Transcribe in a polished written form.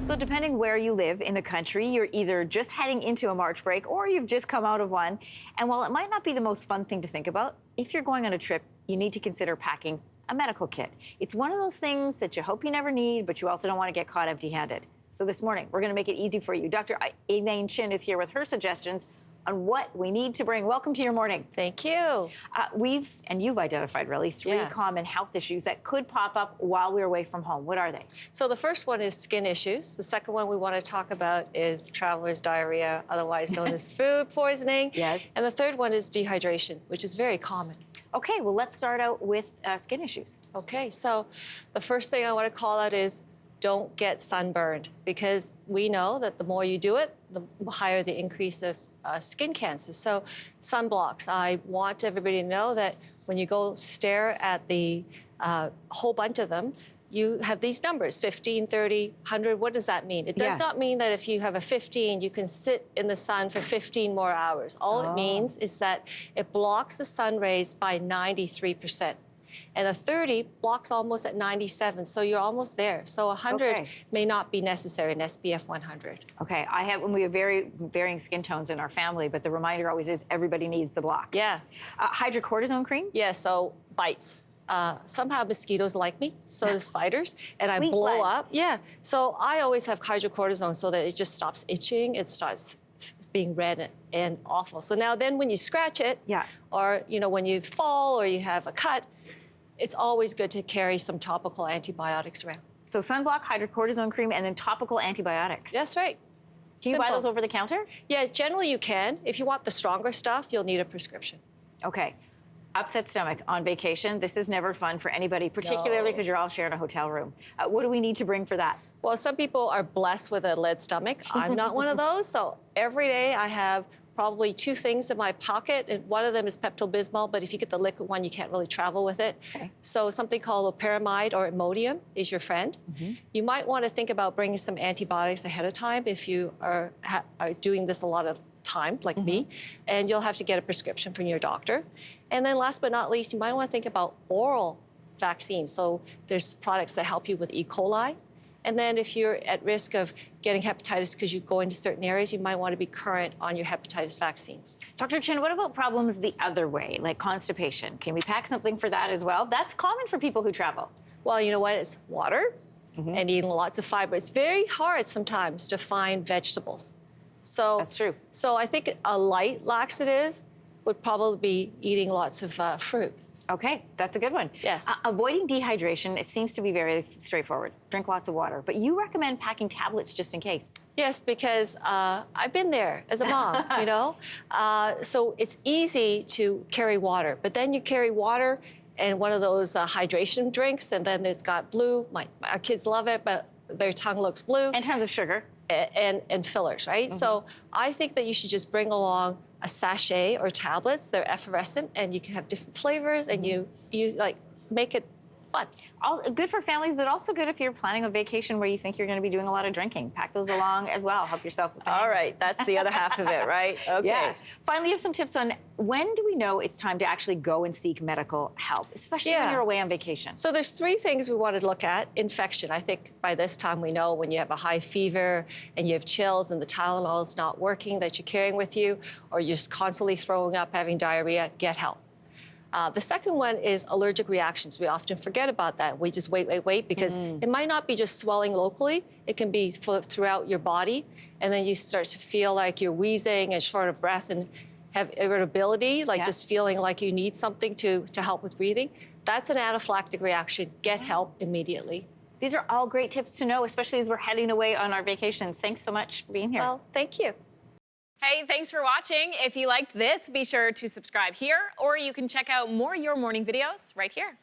So depending where you live in the country, you're either just heading into a March break or you've just come out of one. And while it might not be the most fun thing to think about, if you're going on a trip, you need to consider packing a medical kit. It's one of those things that you hope you never need, but you also don't want to get caught empty-handed. So this morning, we're going to make it easy for you. Dr. Elaine Chin is here with her suggestions on what we need to bring. Welcome to your morning. Thank you. You've identified really three common health issues that could pop up while we're away from home. What are they? So the first one is skin issues. The second one we want to talk about is traveler's diarrhea, otherwise known as food poisoning. Yes. And the third one is dehydration, which is very common. Okay, well, let's start out with skin issues. Okay, so the first thing I want to call out is don't get sunburned, because we know that the more you do it, the higher the increase of skin cancer. So sunblocks, I want everybody to know that when you go stare at the whole bunch of them, you have these numbers, 15, 30, 100. What does that mean? It does not mean that if you have a 15, you can sit in the sun for 15 more hours. All it means is that it blocks the sun rays by 93%. And a 30 blocks almost at 97, so you're almost there. So 100 may not be necessary, an SPF 100. Okay, we have very varying skin tones in our family, but the reminder always is everybody needs the block. Yeah. Hydrocortisone cream? Yeah, so bites. Somehow mosquitoes like me, so do spiders, and I blow up. Yeah, so I always have hydrocortisone so that it just stops itching, it starts being red and awful. So now then when you scratch it, or when you fall or you have a cut, it's always good to carry some topical antibiotics around. So sunblock, hydrocortisone cream, and then topical antibiotics. That's right. Can you buy those over the counter? Yeah, generally you can. If you want the stronger stuff, you'll need a prescription. Okay. Upset stomach on vacation. This is never fun for anybody, particularly because you're all sharing a hotel room. What do we need to bring for that? Well, some people are blessed with a lead stomach. I'm not one of those. So every day I have probably 2 things in my pocket, and one of them is Pepto-Bismol, but if you get the liquid one, you can't really travel with it. Okay. So something called loperamide or Imodium is your friend. You might want to think about bringing some antibiotics ahead of time if you are doing this a lot of time, like me, and you'll have to get a prescription from your doctor. And then last but not least, you might want to think about oral vaccines. So there's products that help you with E. coli. And then if you're at risk of getting hepatitis because you go into certain areas, you might want to be current on your hepatitis vaccines. Dr. Chin, what about problems the other way, like constipation? Can we pack something for that as well? That's common for people who travel. Well, you know what? It's water and eating lots of fiber. It's very hard sometimes to find vegetables. So that's true. So I think a light laxative would probably be eating lots of fruit. Okay, that's a good one. Yes. Avoiding dehydration, it seems to be very straightforward. Drink lots of water. But you recommend packing tablets just in case. Yes, because I've been there as a mom, So it's easy to carry water. But then you carry water and one of those hydration drinks, and then it's got blue. Our kids love it, but their tongue looks blue. And tons of sugar. And fillers, right? So I think that you should just bring along a sachet or tablets. They're effervescent, and you can have different flavors, and you like make it fun. Good for families, but also good if you're planning a vacation where you think you're going to be doing a lot of drinking. Pack those along as well. Help yourself with that. All right, that's the other half of it, right? Okay. Yeah. Finally, you have some tips on when do we know it's time to actually go and seek medical help, especially when you're away on vacation? So there's 3 things we want to look at. Infection. I think by this time we know when you have a high fever and you have chills and the Tylenol is not working that you're carrying with you, or you're just constantly throwing up, having diarrhea, get help. The second one is allergic reactions. We often forget about that. We just wait, because it might not be just swelling locally. It can be throughout your body, and then you start to feel like you're wheezing and short of breath and have irritability, like just feeling like you need something to help with breathing. That's an anaphylactic reaction. Get help immediately. These are all great tips to know, especially as we're heading away on our vacations. Thanks so much for being here. Well, thank you. Hey, thanks for watching. If you liked this, be sure to subscribe here, or you can check out more Your Morning videos right here.